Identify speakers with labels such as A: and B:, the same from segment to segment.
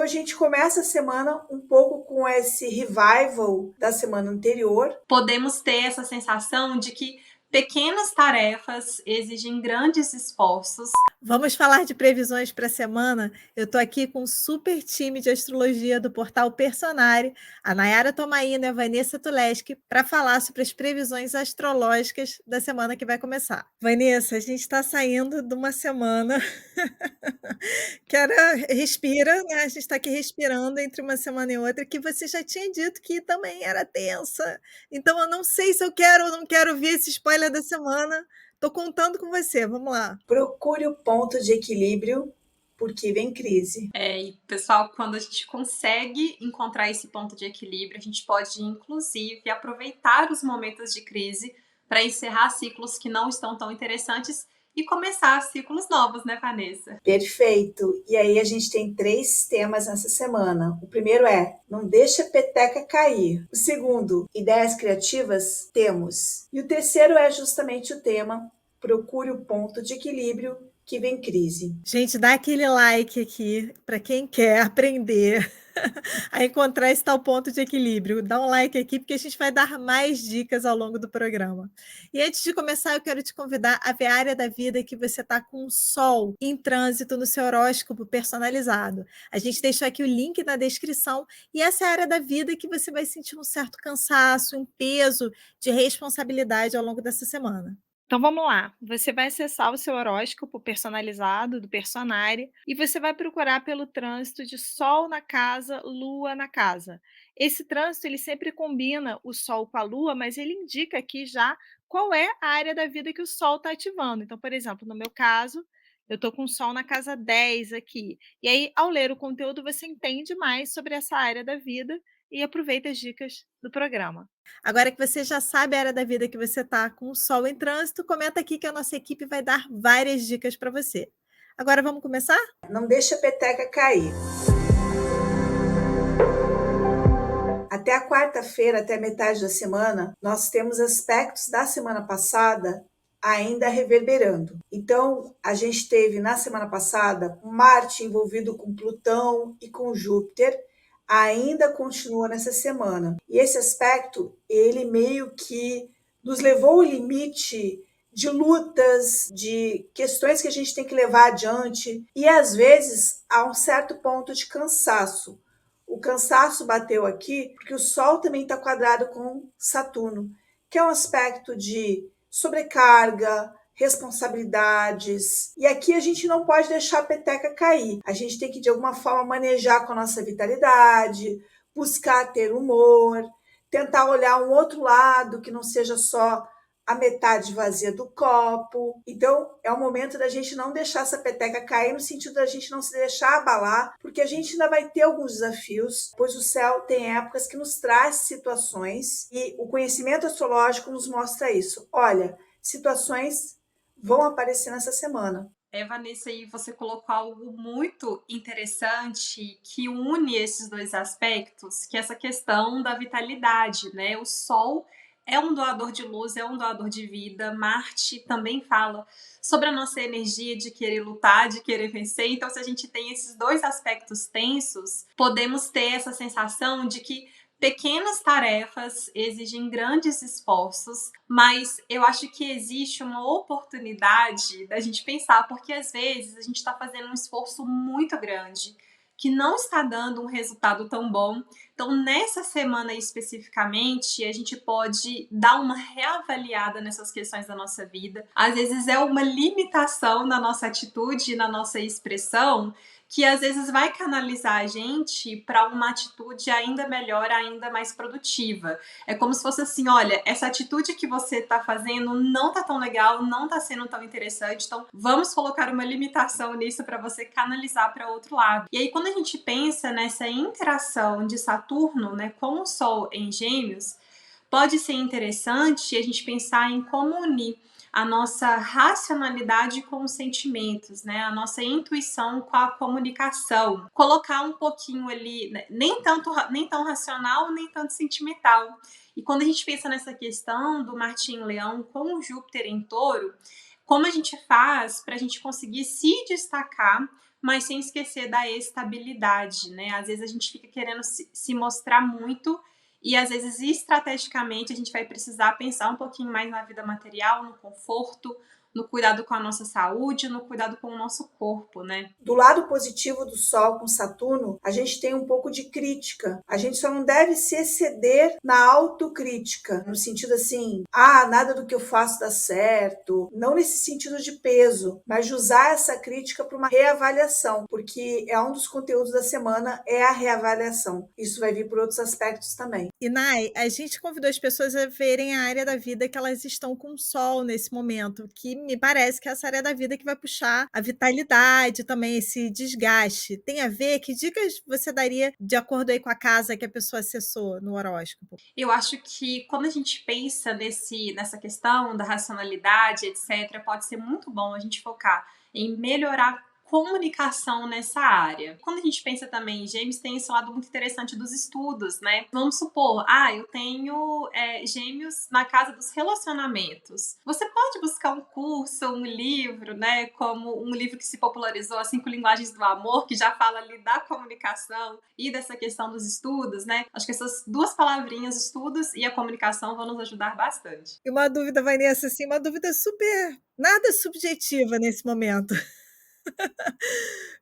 A: gente começa a semana um pouco com esse revival da semana anterior.
B: Podemos ter essa sensação de que pequenas tarefas exigem grandes esforços.
C: Vamos falar de previsões para a semana? Eu estou aqui com um super time de astrologia do portal Personare, a Nayara Tomaino e a Vanessa Tuleski, para falar sobre as previsões astrológicas da semana que vai começar. Vanessa, a gente está saindo de uma semana que era respira, né? A gente está aqui respirando entre uma semana e outra, que você já tinha dito que também era tensa. Então eu não sei se eu quero ou não quero ver esse spoiler da semana. Tô contando com você, vamos lá.
A: Procure o ponto de equilíbrio, porque vem crise.
B: E pessoal, quando a gente consegue encontrar esse ponto de equilíbrio, a gente pode, inclusive, aproveitar os momentos de crise para encerrar ciclos que não estão tão interessantes e começar ciclos novos, né, Vanessa?
A: Perfeito. E aí a gente tem 3 temas nessa semana. O primeiro é, não deixa a peteca cair. O segundo, ideias criativas, temos. E o terceiro é justamente o tema, procure o ponto de equilíbrio, que vem crise.
C: Gente, dá aquele like aqui para quem quer aprender a encontrar esse tal ponto de equilíbrio. Dá um like aqui, porque a gente vai dar mais dicas ao longo do programa. E antes de começar, eu quero te convidar a ver a área da vida que você está com o Sol em trânsito no seu horóscopo personalizado. A gente deixou aqui o link na descrição, e essa é a área da vida que você vai sentir um certo cansaço, um peso de responsabilidade ao longo dessa semana. Então vamos lá, você vai acessar o seu horóscopo personalizado do Personare e você vai procurar pelo trânsito de Sol na casa, Lua na casa. Esse trânsito ele sempre combina o Sol com a Lua, mas ele indica aqui já qual é a área da vida que o Sol está ativando. Então, por exemplo, no meu caso, eu estou com o Sol na casa 10 aqui. E aí, ao ler o conteúdo, você entende mais sobre essa área da vida e aproveita as dicas do programa. Agora que você já sabe a área da vida que você está com o Sol em trânsito, comenta aqui que a nossa equipe vai dar várias dicas para você. Agora vamos começar?
A: Não deixa a peteca cair. Até a quarta-feira, até metade da semana, nós temos aspectos da semana passada ainda reverberando. Então, a gente teve na semana passada Marte envolvido com Plutão e com Júpiter, ainda continua nessa semana. E esse aspecto, ele meio que nos levou ao limite de lutas, de questões que a gente tem que levar adiante, e às vezes há um certo ponto de cansaço. O cansaço bateu aqui porque o Sol também está quadrado com Saturno, que é um aspecto de sobrecarga, responsabilidades. E aqui a gente não pode deixar a peteca cair. A gente tem que, de alguma forma, manejar com a nossa vitalidade, buscar ter humor, tentar olhar um outro lado que não seja só a metade vazia do copo. Então, é o momento da gente não deixar essa peteca cair, no sentido da gente não se deixar abalar, porque a gente ainda vai ter alguns desafios, pois o céu tem épocas que nos traz situações e o conhecimento astrológico nos mostra isso. Olha, situações vão aparecer nessa semana.
B: Vanessa, aí você colocou algo muito interessante que une esses dois aspectos, que é essa questão da vitalidade, né? O Sol é um doador de luz, é um doador de vida. Marte também fala sobre a nossa energia de querer lutar, de querer vencer. Então, se a gente tem esses dois aspectos tensos, podemos ter essa sensação de que pequenas tarefas exigem grandes esforços, mas eu acho que existe uma oportunidade da gente pensar, porque às vezes a gente está fazendo um esforço muito grande que não está dando um resultado tão bom. Então, nessa semana especificamente, a gente pode dar uma reavaliada nessas questões da nossa vida. Às vezes é uma limitação na nossa atitude, na nossa expressão, que às vezes vai canalizar a gente para uma atitude ainda melhor, ainda mais produtiva. É como se fosse assim, olha, essa atitude que você está fazendo não tá tão legal, não tá sendo tão interessante, então vamos colocar uma limitação nisso para você canalizar para outro lado. E aí quando a gente pensa nessa interação de Saturno, né, com o Sol em Gêmeos, pode ser interessante a gente pensar em como unir a nossa racionalidade com os sentimentos, né? A nossa intuição com a comunicação. Colocar um pouquinho ali, né? nem tão racional, nem tanto sentimental. E quando a gente pensa nessa questão do Marte em Leão com o Júpiter em Touro, como a gente faz para a gente conseguir se destacar mas sem esquecer da estabilidade, né? Às vezes a gente fica querendo se mostrar muito e às vezes estrategicamente a gente vai precisar pensar um pouquinho mais na vida material, no conforto, no cuidado com a nossa saúde, no cuidado com o nosso corpo, né?
A: Do lado positivo do Sol com Saturno, a gente tem um pouco de crítica. A gente só não deve se exceder na autocrítica, no sentido assim, nada do que eu faço dá certo. Não nesse sentido de peso, mas de usar essa crítica para uma reavaliação, porque é um dos conteúdos da semana, é a reavaliação. Isso vai vir por outros aspectos também.
C: E, Nai, a gente convidou as pessoas a verem a área da vida que elas estão com o Sol nesse momento, que me parece que é essa área da vida que vai puxar a vitalidade também, esse desgaste. Tem a ver? Que dicas você daria de acordo aí com a casa que a pessoa acessou no horóscopo?
B: Eu acho que quando a gente pensa nessa questão da racionalidade, etc., pode ser muito bom a gente focar em melhorar comunicação nessa área. Quando a gente pensa também em Gêmeos, tem esse lado muito interessante dos estudos, né? Vamos supor, eu tenho Gêmeos na casa dos relacionamentos. Você pode buscar um curso, um livro, né? Como um livro que se popularizou, As 5 Linguagens do Amor, que já fala ali da comunicação e dessa questão dos estudos, né? Acho que essas duas palavrinhas, estudos e a comunicação, vão nos ajudar bastante.
C: E uma dúvida, Vanessa, assim, uma dúvida nada subjetiva nesse momento.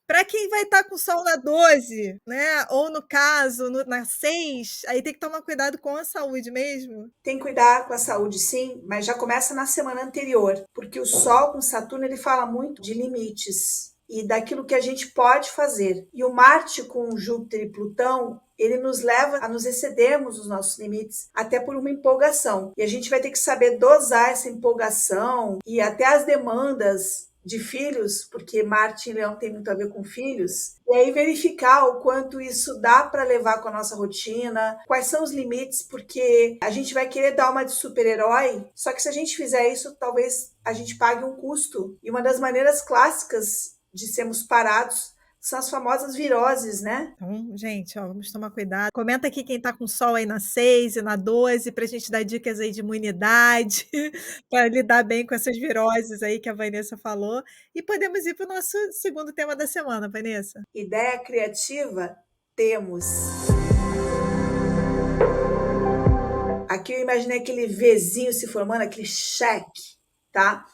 C: Para quem vai estar com o Sol na 12, né? Ou no caso, na 6, aí tem que tomar cuidado com a saúde mesmo.
A: Tem que cuidar com a saúde, sim, mas já começa na semana anterior, porque o Sol com Saturno ele fala muito de limites e daquilo que a gente pode fazer. E o Marte com Júpiter e Plutão, ele nos leva a nos excedermos os nossos limites, até por uma empolgação. E a gente vai ter que saber dosar essa empolgação e até as demandas de filhos, porque Marte em Leão tem muito a ver com filhos, e aí verificar o quanto isso dá para levar com a nossa rotina, quais são os limites, porque a gente vai querer dar uma de super-herói, só que se a gente fizer isso, talvez a gente pague um custo. E uma das maneiras clássicas de sermos parados são as famosas viroses, né?
C: Então, gente, vamos tomar cuidado. Comenta aqui quem está com Sol aí na 6 e na 12, para a gente dar dicas aí de imunidade, para lidar bem com essas viroses aí que a Vanessa falou. E podemos ir para o nosso segundo tema da semana, Vanessa.
A: Ideia criativa? Temos. Aqui eu imaginei aquele Vzinho se formando, aquele cheque, tá?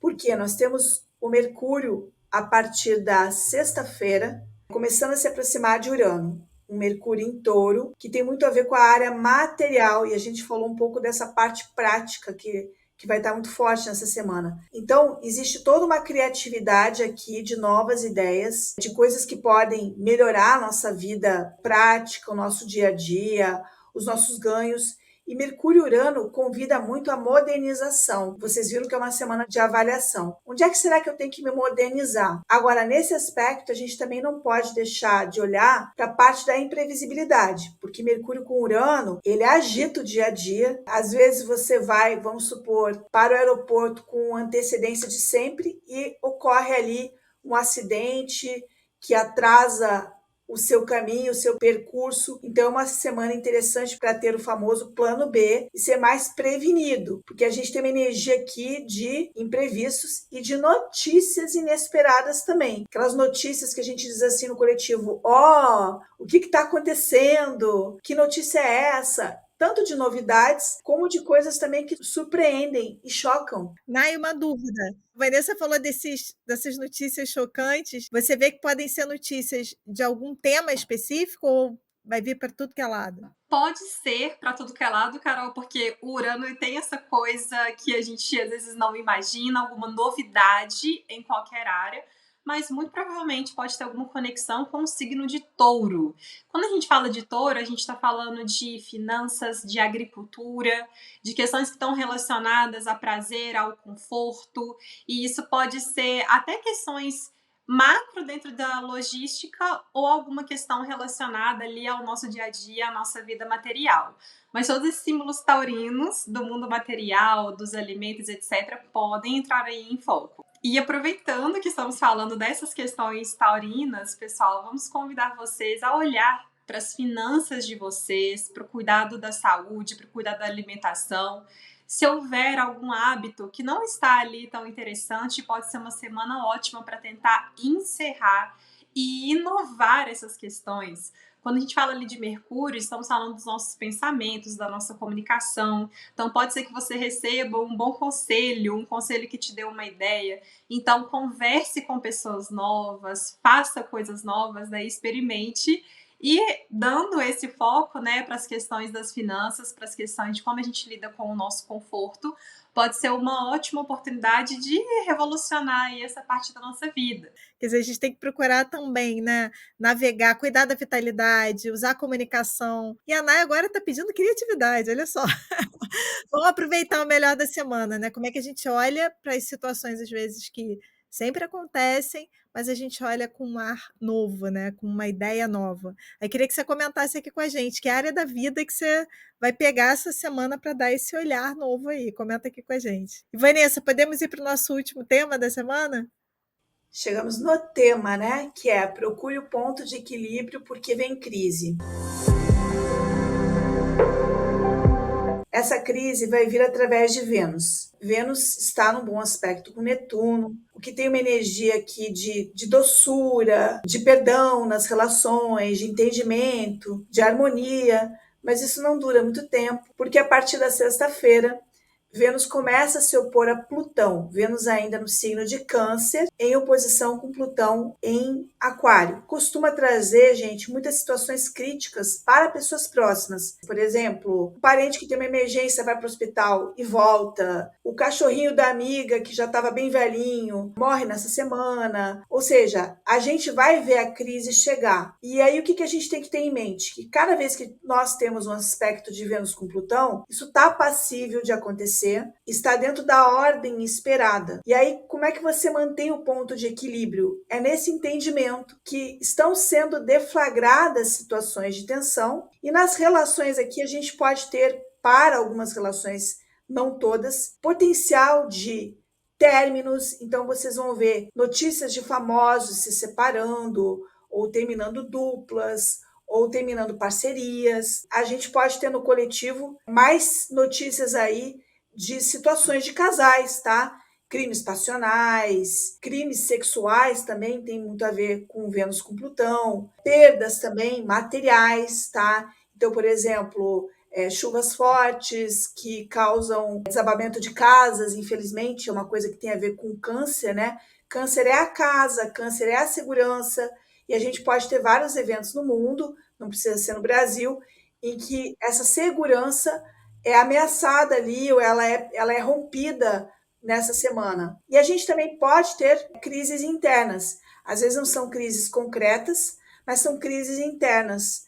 A: Porque nós temos o Mercúrio a partir da sexta-feira, começando a se aproximar de Urano. Um Mercúrio em Touro, que tem muito a ver com a área material, e a gente falou um pouco dessa parte prática que vai estar muito forte nessa semana. Então, existe toda uma criatividade aqui de novas ideias, de coisas que podem melhorar a nossa vida prática, o nosso dia a dia, os nossos ganhos. E Mercúrio e Urano convida muito à modernização. Vocês viram que é uma semana de avaliação. Onde é que será que eu tenho que me modernizar? Agora, nesse aspecto, a gente também não pode deixar de olhar para a parte da imprevisibilidade, porque Mercúrio com Urano, ele agita o dia a dia. Às vezes você vai, vamos supor, para o aeroporto com antecedência de sempre e ocorre ali um acidente que atrasa o seu caminho, o seu percurso. Então é uma semana interessante para ter o famoso plano B e ser mais prevenido, porque a gente tem uma energia aqui de imprevistos e de notícias inesperadas também. Aquelas notícias que a gente diz assim no coletivo, o que está acontecendo? Que notícia é essa? Tanto de novidades, como de coisas também que surpreendem e chocam.
C: Nai, uma dúvida. A Vanessa falou dessas notícias chocantes. Você vê que podem ser notícias de algum tema específico ou vai vir para tudo que é lado?
B: Pode ser para tudo que é lado, Carol, porque o Urano tem essa coisa que a gente às vezes não imagina, alguma novidade em qualquer área, mas muito provavelmente pode ter alguma conexão com o signo de Touro. Quando a gente fala de Touro, a gente está falando de finanças, de agricultura, de questões que estão relacionadas a prazer, ao conforto, e isso pode ser até questões macro dentro da logística ou alguma questão relacionada ali ao nosso dia a dia, à nossa vida material. Mas todos esses símbolos taurinos do mundo material, dos alimentos, etc., podem entrar aí em foco. E aproveitando que estamos falando dessas questões taurinas, pessoal, vamos convidar vocês a olhar para as finanças de vocês, para o cuidado da saúde, para o cuidado da alimentação. Se houver algum hábito que não está ali tão interessante, pode ser uma semana ótima para tentar encerrar e inovar essas questões. Quando a gente fala ali de Mercúrio, estamos falando dos nossos pensamentos, da nossa comunicação. Então, pode ser que você receba um bom conselho, um conselho que te dê uma ideia. Então, converse com pessoas novas, faça coisas novas, daí experimente. E dando esse foco, né, para as questões das finanças, para as questões de como a gente lida com o nosso conforto, pode ser uma ótima oportunidade de revolucionar aí essa parte da nossa vida.
C: Quer dizer, a gente tem que procurar também, né, navegar, cuidar da vitalidade, usar a comunicação. E a Nay agora está pedindo criatividade, olha só. Vamos aproveitar o melhor da semana, né? Como é que a gente olha para as situações, às vezes, que sempre acontecem, mas a gente olha com um ar novo, né? Com uma ideia nova. Aí queria que você comentasse aqui com a gente, que área da vida que você vai pegar essa semana para dar esse olhar novo aí. Comenta aqui com a gente. E, Vanessa, podemos ir para o nosso último tema da semana?
A: Chegamos no tema, né? Que é procure o ponto de equilíbrio porque vem crise. Essa crise vai vir através de Vênus. Vênus está num bom aspecto com Netuno, o que tem uma energia aqui de doçura, de perdão nas relações, de entendimento, de harmonia, mas isso não dura muito tempo, porque a partir da sexta-feira Vênus começa a se opor a Plutão. Vênus ainda no signo de Câncer, em oposição com Plutão em Aquário. Costuma trazer, gente, muitas situações críticas para pessoas próximas. Por exemplo, um parente que tem uma emergência vai para o hospital e volta. O cachorrinho da amiga que já estava bem velhinho morre nessa semana. Ou seja, a gente vai ver a crise chegar. E aí o que a gente tem que ter em mente? Que cada vez que nós temos um aspecto de Vênus com Plutão, isso está passível de acontecer, está dentro da ordem esperada. E aí, como é que você mantém o ponto de equilíbrio? É nesse entendimento que estão sendo deflagradas situações de tensão, e nas relações aqui a gente pode ter, para algumas relações, não todas, potencial de términos. Então vocês vão ver notícias de famosos se separando, ou terminando duplas, ou terminando parcerias. A gente pode ter no coletivo mais notícias aí de situações de casais, tá? Crimes passionais, crimes sexuais também tem muito a ver com Vênus com Plutão, perdas também materiais, tá? Então, por exemplo, chuvas fortes que causam desabamento de casas, infelizmente, é uma coisa que tem a ver com câncer, né? Câncer é a casa, câncer é a segurança, e a gente pode ter vários eventos no mundo, não precisa ser no Brasil, em que essa segurança é ameaçada ali, ou ela é rompida nessa semana. E a gente também pode ter crises internas. Às vezes não são crises concretas, mas são crises internas,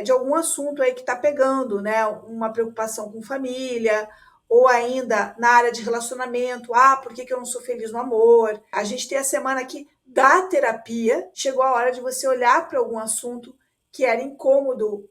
A: de algum assunto aí que está pegando, né? Uma preocupação com família, ou ainda na área de relacionamento. Ah, por que eu não sou feliz no amor? A gente tem a semana aqui da terapia. Chegou a hora de você olhar para algum assunto que era incômodo,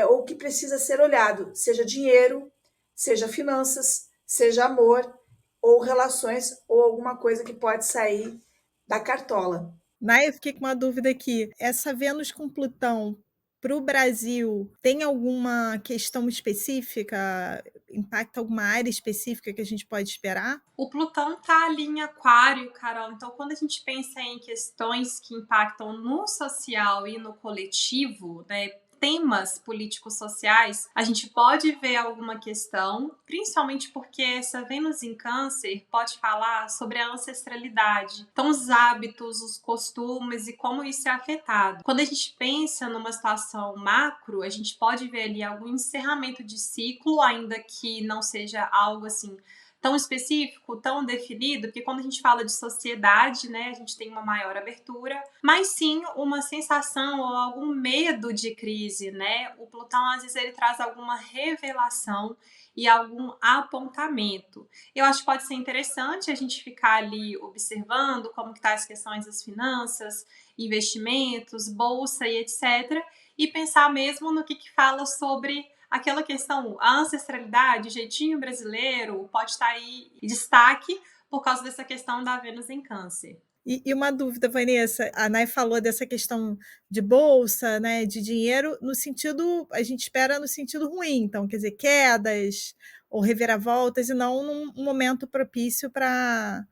A: ou que precisa ser olhado, seja dinheiro, seja finanças, seja amor, ou relações, ou alguma coisa que pode sair da cartola.
C: Nay, eu fiquei com uma dúvida aqui. Essa Vênus com Plutão para o Brasil tem alguma questão específica? Impacta alguma área específica que a gente pode esperar?
B: O Plutão tá ali em Aquário, Carol. Então, quando a gente pensa em questões que impactam no social e no coletivo, né, temas políticos sociais, a gente pode ver alguma questão, principalmente porque essa Vênus em Câncer pode falar sobre a ancestralidade. Então, os hábitos, os costumes e como isso é afetado. Quando a gente pensa numa situação macro, a gente pode ver ali algum encerramento de ciclo, ainda que não seja algo assim tão específico, tão definido, porque quando a gente fala de sociedade, né, a gente tem uma maior abertura, mas sim uma sensação ou algum medo de crise, né? O Plutão, às vezes, ele traz alguma revelação e algum apontamento. Eu acho que pode ser interessante a gente ficar ali observando como que tá as questões das finanças, investimentos, bolsa e etc., e pensar mesmo no que fala sobre aquela questão, a ancestralidade, o jeitinho brasileiro, pode estar aí em destaque por causa dessa questão da Vênus em Câncer.
C: E uma dúvida, Vanessa, a Nay falou dessa questão de bolsa, né, de dinheiro, no sentido, a gente espera no sentido ruim, então, quer dizer, quedas, ou reviravoltas, e não num momento propício para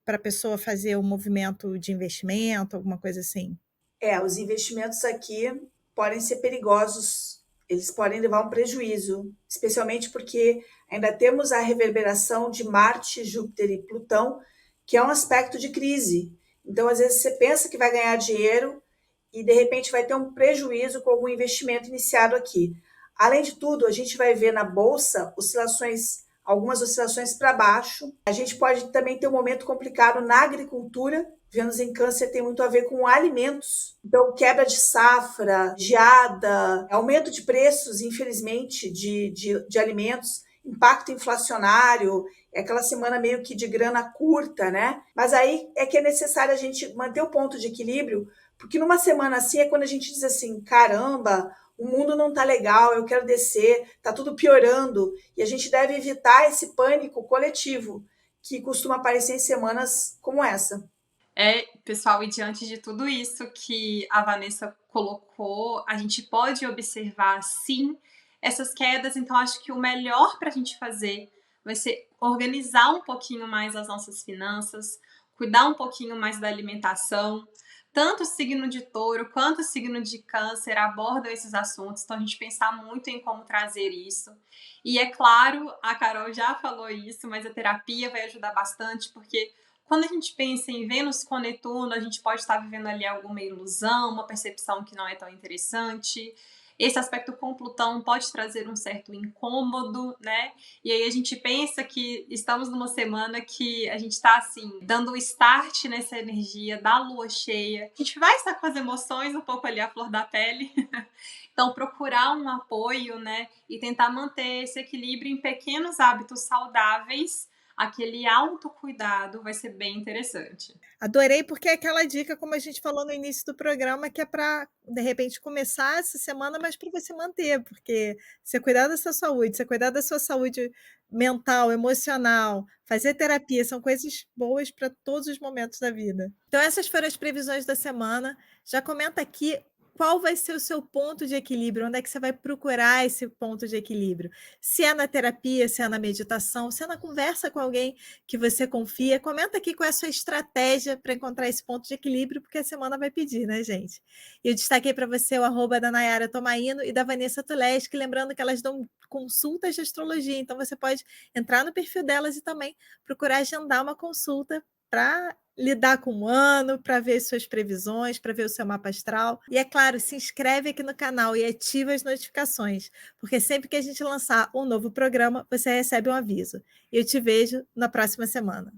C: a pessoa fazer um movimento de investimento, alguma coisa assim.
A: Os investimentos aqui podem ser perigosos, eles podem levar um prejuízo, especialmente porque ainda temos a reverberação de Marte, Júpiter e Plutão, que é um aspecto de crise. Então, às vezes, você pensa que vai ganhar dinheiro e, de repente, vai ter um prejuízo com algum investimento iniciado aqui. Além de tudo, a gente vai ver na Bolsa algumas oscilações para baixo. A gente pode também ter um momento complicado na agricultura. Vênus em Câncer tem muito a ver com alimentos. Então, quebra de safra, geada, aumento de preços, infelizmente, de alimentos, impacto inflacionário, é aquela semana meio que de grana curta, né? Mas aí é que é necessário a gente manter o ponto de equilíbrio, porque numa semana assim é quando a gente diz assim, caramba, o mundo não tá legal, eu quero descer, tá tudo piorando, e a gente deve evitar esse pânico coletivo que costuma aparecer em semanas como essa.
B: Pessoal, e diante de tudo isso que a Vanessa colocou, a gente pode observar, sim, essas quedas. Então, acho que o melhor para a gente fazer vai ser organizar um pouquinho mais as nossas finanças, cuidar um pouquinho mais da alimentação. Tanto o signo de touro quanto o signo de câncer abordam esses assuntos, então a gente pensar muito em como trazer isso. E é claro, a Carol já falou isso, mas a terapia vai ajudar bastante, porque quando a gente pensa em Vênus com Netuno, a gente pode estar vivendo ali alguma ilusão, uma percepção que não é tão interessante. Esse aspecto com Plutão pode trazer um certo incômodo, né? E aí a gente pensa que estamos numa semana que a gente está, assim, dando o start nessa energia da lua cheia. A gente vai estar com as emoções um pouco ali à flor da pele. Então, procurar um apoio, né? E tentar manter esse equilíbrio em pequenos hábitos saudáveis. Aquele autocuidado vai ser bem interessante.
C: Adorei, porque é aquela dica, como a gente falou no início do programa, que é para, de repente, começar essa semana, mas para você manter, porque você cuidar da sua saúde, você cuidar da sua saúde mental, emocional, fazer terapia, são coisas boas para todos os momentos da vida. Então, essas foram as previsões da semana. Já comenta aqui qual vai ser o seu ponto de equilíbrio, onde é que você vai procurar esse ponto de equilíbrio. Se é na terapia, se é na meditação, se é na conversa com alguém que você confia. Comenta aqui qual é a sua estratégia para encontrar esse ponto de equilíbrio, porque a semana vai pedir, né, gente? E eu destaquei para você o @ da Nayara Tomaino e da Vanessa Tuleski, lembrando que elas dão consultas de astrologia, então você pode entrar no perfil delas e também procurar agendar uma consulta para lidar com o ano, para ver suas previsões, para ver o seu mapa astral. E é claro, se inscreve aqui no canal e ativa as notificações, porque sempre que a gente lançar um novo programa, você recebe um aviso. Eu te vejo na próxima semana.